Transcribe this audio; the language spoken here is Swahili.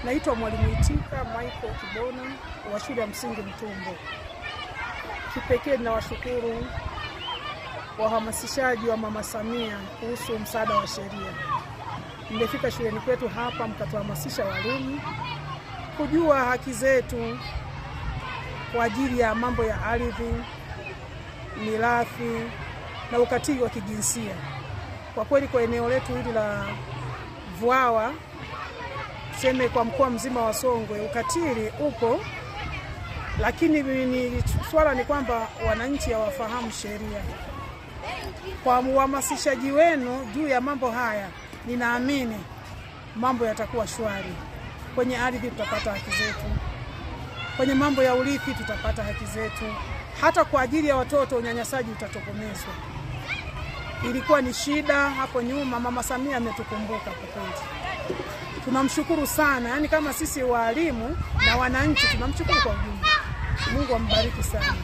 Naitwa Mwalimu Itika Michael Kibona wa shule ya msingi Mtumbo. Kipekee ninawashukuru wahamasishaji wa Mama Samia kuhusu msaada wa sheria. Mmefika shuleni kwetu hapa mkatuhamasisha walimu kujua haki zetu kwa ajili ya mambo ya ardhi, mirathi na ukatili wa kijinsia. Kwa kweli kwa eneo letu hili la Vwawa, tuseme kwa mkoa mzima wa Songwe, ukatili upo, lakini swala ni kwamba wananchi hawafahamu sheria. Kwa uhamasishaji wenu juu ya mambo haya, ninaamini mambo yatakuwa shwari. Kwenye ardhi tutapata haki zetu, kwenye mambo ya urithi tutapata haki zetu, hata kwa ajili ya watoto unyanyasaji utatokomezwa. Ilikuwa ni shida hapo nyuma, Mama Samia ametukumbuka kwa kweli. Tunamshukuru sana, yani kama sisi walimu na wananchi tunamshukuru kwa ujumla. Mungu ambariki sana.